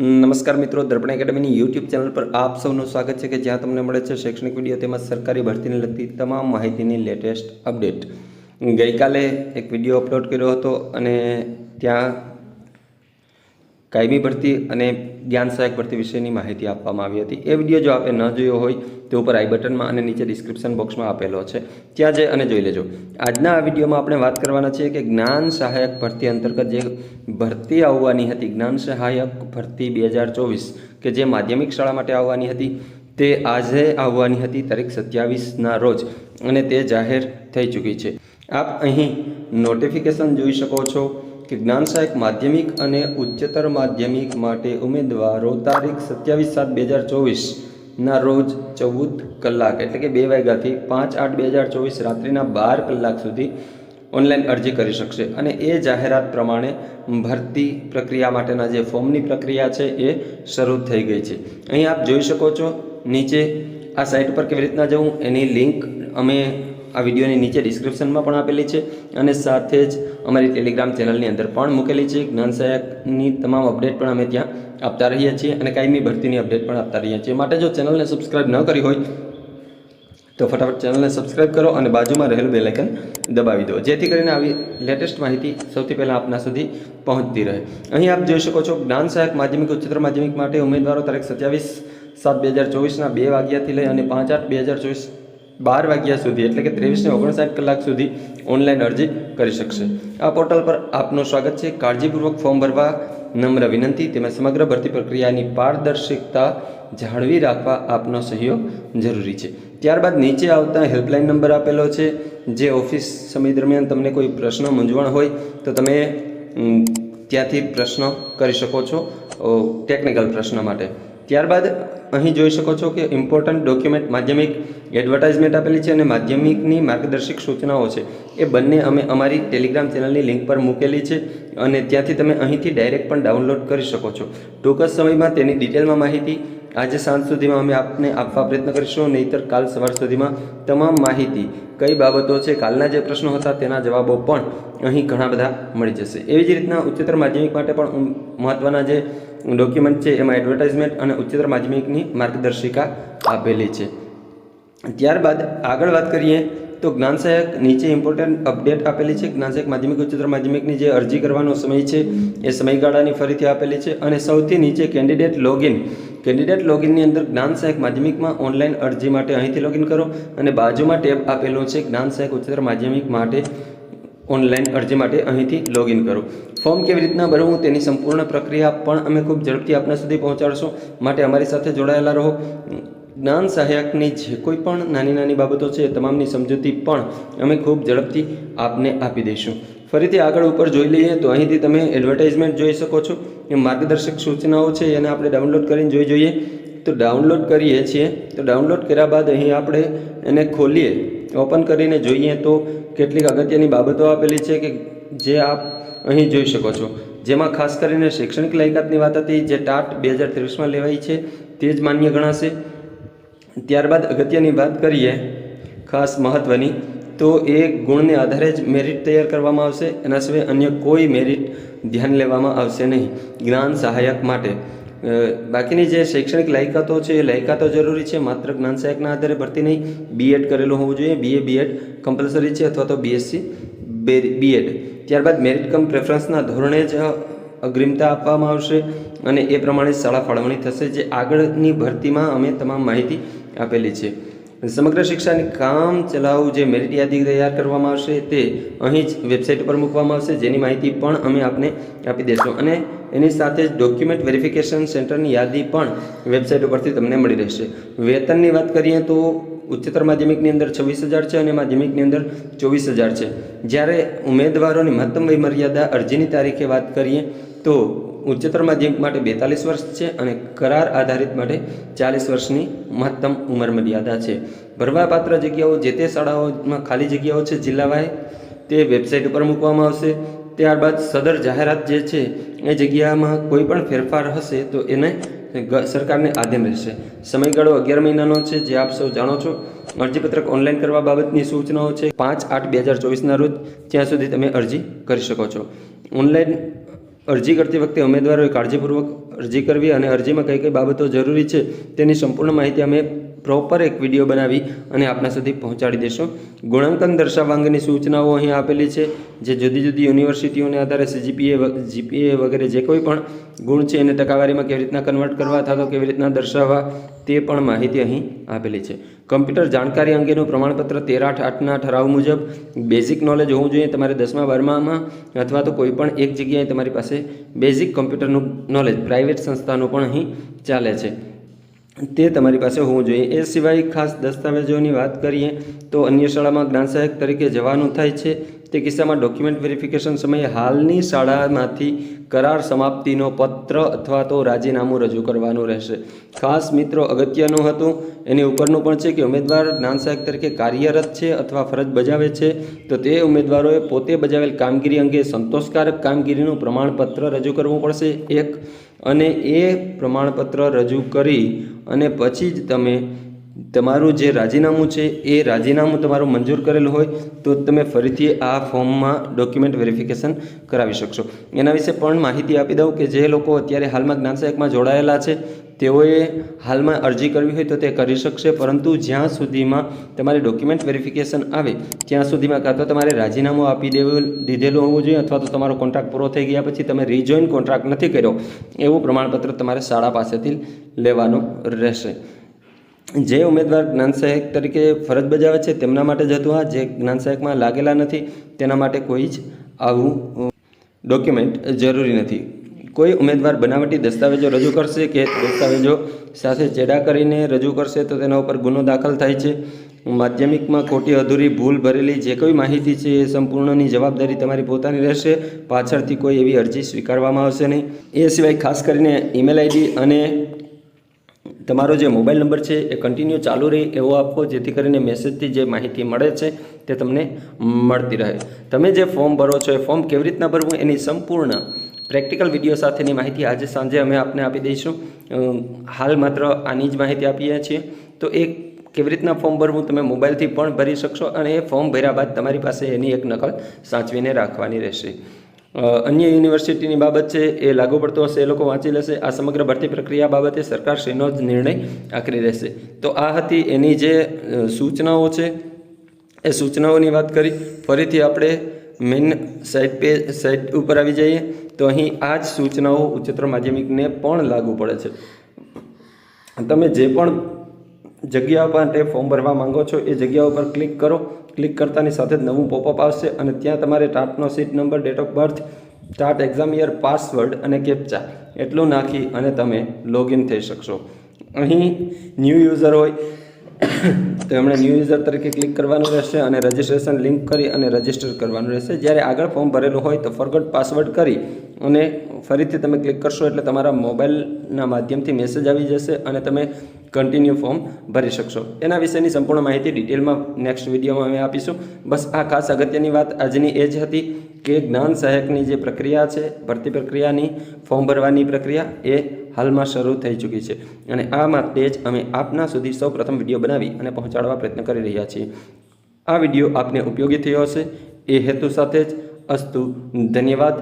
નમસ્કાર મિત્રો, દર્પણ એકેડમીની YouTube channel પર આપ સૌનું સ્વાગત છે કે જ્યાં તમને મળે છે શૈક્ષણિક વિડીયો તેમજ સરકારી ભરતીને લગતી તમામ માહિતીની લેટેસ્ટ અપડેટ। ગઈકાલે એક વિડીયો અપલોડ કર્યો હતો અને ત્યાં કાયમી ભરતી અને જ્ઞાન સહાયક ભરતી વિશેની માહિતી આપવામાં આવી હતી। એ વિડીયો જો આપે ન જોયો હોય તો ઉપર આઈ બટનમાં અને નીચે ડિસ્ક્રિપ્શન બોક્સમાં આપેલો છે, ત્યાં જઈ અને જોઈ લેજો। આજના આ વિડીયોમાં આપણે વાત કરવાના છીએ કે જ્ઞાન સહાયક ભરતી અંતર્ગત જે ભરતી આવવાની હતી, જ્ઞાન સહાયક ભરતી 2024 કે જે માધ્યમિક શાળા માટે આવવાની હતી, તે આજે આવવાની હતી તારીખ 27ના રોજ અને તે જાહેર થઈ ચૂકી છે। આપ અહીં નોટિફિકેશન જોઈ શકો છો કે જ્ઞાન સહાયક માધ્યમિક અને ઉચ્ચતર માધ્યમિક માટે ઉમેદવારો તારીખ 27/8/2024ના રોજ 14 કલાક એટલે કે 2 વાગ્યાથી 5/8/2024 રાત્રિના 12 કલાક સુધી ઓનલાઈન અરજી કરી શકશે અને એ જાહેરાત પ્રમાણે ભરતી પ્રક્રિયા માટેના જે ફોર્મની પ્રક્રિયા છે એ શરૂ થઈ ગઈ છે। અહીં આપ જોઈ શકો છો નીચે આ સાઇટ પર કેવી રીતના જવું એની લિંક અમે આ વિડીયોની નીચે ડિસ્ક્રિપ્શનમાં પણ આપેલી છે અને સાથે જ અમારી ટેલિગ્રામ ચેનલની અંદર પણ મૂકેલી છે। જ્ઞાન સહાયકની તમામ અપડેટ પણ અમે ત્યાં આપતા રહીએ છીએ અને કાયમી ભરતીની અપડેટ પણ આપતા રહીએ છીએ। માટે જો ચેનલને સબસ્ક્રાઇબ ન કરી હોય તો ફટાફટ ચેનલને સબસ્ક્રાઇબ કરો અને બાજુમાં રહેલું બેલ આઇકન દબાવી દો, જેથી કરીને આવી લેટેસ્ટ માહિતી સૌથી પહેલાં આપના સુધી પહોંચતી રહે। અહીં આપ જોઈ શકો છો જ્ઞાન સહાયક માધ્યમિક ઉચ્ચતર માધ્યમિક માટે ઉમેદવારો તારીખ 27/7/2024ના 2 વાગ્યાથી લઈ અને 5/8/2024 12 વાગ્યા સુધી એટલે કે 23 ને 59 કલાક સુધી ઓનલાઈન અરજી કરી શકશે। આ પોર્ટલ પર આપનું સ્વાગત છે। કાળજીપૂર્વક ફોર્મ ભરવા નમ્ર વિનંતી, તેમજ સમગ્ર ભરતી પ્રક્રિયાની પારદર્શિકતા જાળવી રાખવા આપનો સહયોગ જરૂરી છે। ત્યારબાદ નીચે આવતા હેલ્પલાઇન નંબર આપેલો છે, જે ઓફિસ સમય દરમિયાન તમને કોઈ પ્રશ્ન મૂંઝવણ હોય તો તમે ત્યાંથી પ્રશ્ન કરી શકો છો, ટેકનિકલ પ્રશ્ન માટે। ત્યારબાદ અહીં જોઈ શકો છો કે ઇમ્પોર્ટન્ટ ડોક્યુમેન્ટ માધ્યમિક એડવર્ટાઇઝમેન્ટ આપેલી છે અને માધ્યમિકની માર્ગદર્શક સૂચનાઓ છે એ બંને અમે અમારી ટેલિગ્રામ ચેનલની લિંક પર મૂકેલી છે અને ત્યાંથી તમે અહીંથી ડાયરેક્ટ પણ ડાઉનલોડ કરી શકો છો। ટૂંક જ સમયમાં તેની ડિટેલમાં માહિતી આજે સાંજ સુધીમાં અમે આપને આપવા પ્રયત્ન કરીશું, નહીંતર કાલ સવાર સુધીમાં તમામ માહિતી કઈ બાબતો છે, કાલના જે પ્રશ્નો હતા તેના જવાબો પણ અહીં ઘણા બધા મળી જશે। એવી જ રીતના ઉચ્ચતર માધ્યમિક માટે પણ મહત્ત્વના જે ડોક્યુમેન્ટ છે એમાં એડવર્ટાઇઝમેન્ટ અને ઉચ્ચતર માધ્યમિકની માર્ગદર્શિકા આપેલી છે। ત્યારબાદ આગળ વાત કરીએ તો જ્ઞાન સહાયક નીચે ઇમ્પોર્ટન્ટ અપડેટ આપેલી છે। જ્ઞાન સહાયક માધ્યમિક ઉચ્ચતર માધ્યમિકની જે અરજી કરવાનો સમય છે એ સમયગાળાની ફરીથી આપેલી છે અને સૌથી નીચે કેન્ડિડેટ લોગિનની અંદર જ્ઞાન સહાયક માધ્યમિકમાં ઓનલાઈન અરજી માટે અહીંથી લોગિન કરો અને બાજુમાં ટેબ આપેલો છે જ્ઞાન સહાયક ઉચ્ચતર માધ્યમિક માટે ઓનલાઈન અરજી માટે અહીંથી લોગિન કરો। ફોર્મ કેવી રીતના ભરવું તેની સંપૂર્ણ પ્રક્રિયા પણ અમે ખૂબ ઝડપથી આપના સુધી પહોંચાડશું, માટે અમારી સાથે જોડાયેલા રહો। જ્ઞાન સહાયકની જે કોઈ પણ નાની નાની બાબતો છે તમામની સમજૂતી પણ અમે ખૂબ ઝડપથી આપને આપી દઈશું। ફરીથી આગળ ઉપર જોઈ લઈએ તો અહીંથી તમે એડવર્ટાઇઝમેન્ટ જોઈ શકો છો, એ માર્ગદર્શક સૂચનાઓ છે એને આપણે ડાઉનલોડ કરીને જોઈએ તો ડાઉનલોડ કરીએ છીએ તો ડાઉનલોડ કર્યા બાદ અહીં આપણે એને ખોલીએ, ઓપન કરીને જોઈએ તો કેટલીક અગત્યની બાબતો આપેલી છે કે જે આપ અહીં જોઈ શકો છો, જેમાં ખાસ કરીને શૈક્ષણિક લાયકાતની વાત હતી, જે ટાટ 2023માં લેવાઈ છે તે જ માન્ય ગણાશે। ત્યારબાદ અગત્યની વાત કરીએ ખાસ મહત્ત્વની તો એ ગુણને આધારે જ મેરિટ તૈયાર કરવામાં આવશે, એના સિવાય અન્ય કોઈ મેરિટ ધ્યાન લેવામાં આવશે નહીં જ્ઞાન સહાયક માટે। બાકીની જે શૈક્ષણિક લાયકાતો છે એ લાયકાતો જરૂરી છે, માત્ર જ્ઞાન સહાયકના આધારે ભરતી નહીં, બીએડ કરેલું હોવું જોઈએ, બીએડ કમ્પલસરી છે અથવા તો બીએસસી બીએડ। ત્યારબાદ મેરિટ કમ પ્રેફરન્સના ધોરણે જ અગ્રિમતા આપવામાં આવશે અને એ પ્રમાણે શાળા ફાળવણી થશે, જે આગળની ભરતીમાં અમે તમામ માહિતી આપેલી છે। સમગ્ર શિક્ષાની કામ ચલાઉ જે મેરિટ યાદી તૈયાર કરવામાં આવશે તે અહીં જ વેબસાઇટ પર મૂકવામાં આવશે, જેની માહિતી પણ અમે આપને આપી દઈશું અને એની સાથે જ ડોક્યુમેન્ટ વેરિફિકેશન સેન્ટરની યાદી પણ વેબસાઇટ ઉપરથી તમને મળી રહેશે। વેતનની વાત કરીએ તો ઉચ્ચતર માધ્યમિકની અંદર 26,000 છે અને માધ્યમિકની અંદર 24,000 છે। જ્યારે ઉમેદવારોની મહત્તમ વય મર્યાદા અરજીની તારીખે વાત કરીએ તો ઉચ્ચતર માધ્યમિક માટે 42 વર્ષ છે અને કરાર આધારિત માટે 40 વર્ષની મહત્તમ ઉંમર મર્યાદા છે। ભરવાપાત્ર જગ્યાઓ જે તે શાળાઓમાં ખાલી જગ્યાઓ છે જિલ્લાવાય તે વેબસાઇટ ઉપર મૂકવામાં આવશે। ત્યારબાદ સદર જાહેરાત જે છે એ જગ્યામાં કોઈ પણ ફેરફાર હશે તો એને સરકારને આધીન રહેશે। સમયગાળો 11 મહિનાનો છે, જે આપ સૌ જાણો છો। અરજીપત્રક ઓનલાઈન કરવા બાબતની સૂચનાઓ છે 5/8/2024ના રોજ, ત્યાં સુધી તમે અરજી કરી શકો છો। ઓનલાઈન અરજી કરતી વખતે ઉમેદવારોએ કાળજીપૂર્વક અરજી કરવી અને અરજીમાં કઈ કઈ બાબતો જરૂરી છે તેની સંપૂર્ણ માહિતી અમે પ્રોપર એક વિડીયો બનાવી અને આપણા સુધી પહોંચાડી દેશું. ગુણાંકન દર્શાવવા અંગેની સૂચનાઓ અહીં આપેલી છે, જે જુદી જુદી યુનિવર્સિટીઓને આધારે જીપીએ વગેરે જે કોઈ પણ ગુણ છે એને ટકાવારીમાં કેવી રીતના કન્વર્ટ કરવા અથવા તો કેવી રીતના દર્શાવવા તે પણ માહિતી અહીં આપેલી છે. કમ્પ્યુટર જાણકારી અંગેનું પ્રમાણપત્ર 13/8ના ઠરાવ મુજબ બેઝિક નોલેજ હોવું જોઈએ. તમારે 10મા 12મામાં અથવા તો કોઈ પણ એક જગ્યાએ તમારી પાસે બેઝિક કમ્પ્યુટરનું નોલેજ પ્રાઇવેટ સંસ્થાનું પણ અહીં ચાલે છે તે તમારી પાસે હોવું જોઈએ. એ સિવાય ખાસ દસ્તાવેજોની વાત કરીએ તો અન્ય શાળામાં જ્ઞાન સહાયક તરીકે જવાનું થાય છે તે કિસ્સામાં ડોક્યુમેન્ટ વેરિફિકેશન સમયે હાલની શાળામાંથી કરાર સમાપ્તિનો પત્ર અથવા તો રાજીનામું રજૂ કરવાનું રહેશે. ખાસ મિત્રો અગત્યનું હતું, એની ઉપરનું પણ છે કે ઉમેદવાર જ્ઞાન સહાયક તરીકે કાર્યરત છે અથવા ફરજ બજાવે છે તો તે ઉમેદવારોએ પોતે બજાવેલ કામગીરી અંગે સંતોષકારક કામગીરીનું પ્રમાણપત્ર રજૂ કરવું પડશે એક, અને એ પ્રમાણપત્ર રજૂ કરી અને પછી જ તમે તમારું જે રાજીનામું છે એ રાજીનામું તમારું મંજૂર કરેલું હોય તો તમે ફરીથી આ ફોર્મમાં ડોક્યુમેન્ટ વેરિફિકેશન કરાવી શકશો. એના વિશે પણ માહિતી આપી દઉં કે જે લોકો અત્યારે હાલમાં જ્ઞાન સહાયકમાં જોડાયેલા છે તેઓએ હાલમાં અરજી કરવી હોય તો તે કરી શકશે, પરંતુ જ્યાં સુધીમાં તમારે ડોક્યુમેન્ટ વેરિફિકેશન આવે ત્યાં સુધીમાં કાં તો તમારે રાજીનામું આપી દીધેલું હોવું જોઈએ અથવા તો તમારો કોન્ટ્રાક્ટ પૂરો થઈ ગયા પછી તમે રિજોઈન કોન્ટ્રાક્ટ નથી કર્યો એવું પ્રમાણપત્ર તમારે શાળા પાસેથી લેવાનું રહેશે. જે ઉમેદવાર જ્ઞાન સહાયક તરીકે ફરજ બજાવે છે તેમના માટે જ હતું. જે જ્ઞાન સહાયકમાં લાગેલા નથી તેના માટે કોઈ જ આવું ડોક્યુમેન્ટ જરૂરી નથી. કોઈ ઉમેદવાર બનાવટી દસ્તાવેજો રજૂ કરશે કે દસ્તાવેજો સાથે ચેડા કરીને રજૂ કરશે તો તેના ઉપર ગુનો દાખલ થાય છે. માધ્યમિકમાં ખોટી અધૂરી ભૂલ ભરેલી જે કોઈ માહિતી છે એ સંપૂર્ણની જવાબદારી તમારી પોતાની રહેશે. પાછળથી કોઈ એવી અરજી સ્વીકારવામાં આવશે નહીં. એ સિવાય ખાસ કરીને ઈમેલ આઈડી અને તમારો જે મોબાઈલ નંબર છે એ કન્ટિન્યુ ચાલુ રહે એવો આપવો, જેથી કરીને મેસેજથી જે માહિતી મળે છે તે તમને મળતી રહે. તમે જે ફોર્મ ભરો છો એ ફોર્મ કેવી રીતના ભરવું એની સંપૂર્ણ પ્રેક્ટિકલ વિડીયો સાથેની માહિતી આજે સાંજે અમે આપને આપી દઈશું. હાલ માત્ર આની જ માહિતી આપીએ છીએ. તો એ કેવી રીતના ફોર્મ ભરવું તમે મોબાઈલથી પણ ભરી શકશો અને એ ફોર્મ ભર્યા બાદ તમારી પાસે એની એક નકલ સાચવીને રાખવાની રહેશે. અન્ય યુનિવર્સિટીની બાબત છે એ લાગુ પડતો હશે એ લોકો વાંચી લેશે. આ સમગ્ર ભરતી પ્રક્રિયા બાબતે સરકારશ્રીનો જ નિર્ણય આખરી રહેશે. તો આ હતી એની જે સૂચનાઓ છે એ સૂચનાઓની વાત કરી. ફરીથી આપણે મેઇન સાઇટ ઉપર આવી જઈએ તો અહીં આ જ સૂચનાઓ ઉચ્ચતર માધ્યમિકને પણ લાગુ પડે છે. તમે જે પણ જગ્યા માટે ફોર્મ ભરવા માંગો છો એ જગ્યા ઉપર ક્લિક કરો. ક્લિક કરતાની સાથે જ નવું પોપઅપ આવશે અને ત્યાં તમારે ટાટનો seat number, date of birth, TAT exam year, password અને કેપ્ચા એટલું નાખી અને તમે લોગિન થઈ શકશો. અહીં ન્યૂ યુઝર હોય તો એમણે ન્યૂ યુઝર તરીકે ક્લિક કરવાનું રહેશે અને રજિસ્ટ્રેશન લિંક કરી અને રજિસ્ટર કરવાનું રહેશે. જ્યારે આગળ ફોર્મ ભરેલું હોય તો ફોરગોટ પાસવર્ડ કરી અને ફરીથી તમે ક્લિક કરશો એટલે તમારા મોબાઈલના માધ્યમથી મેસેજ આવી જશે અને તમે કન્ટિન્યુ ફોર્મ ભરી શકશો. એના વિશેની સંપૂર્ણ માહિતી ડિટેલમાં નેક્સ્ટ વિડીયોમાં અમે આપીશું. બસ આ ખાસ અગત્યની વાત આજની એ જ હતી કે જ્ઞાન સહાયકની જે પ્રક્રિયા છે, ભરતી પ્રક્રિયાની ફોર્મ ભરવાની પ્રક્રિયા એ હાલમાં શરૂ થઈ ચૂકી છે અને આ માટે જ અમે આપના સુધી સૌપ્રથમ વિડીયો બનાવી અને પહોંચાડવા પ્રયત્ન કરી રહ્યા છીએ. આ વિડીયો આપને ઉપયોગી થયો હશે એ હેતુ સાથે જ અસ્તુ. ધન્યવાદ.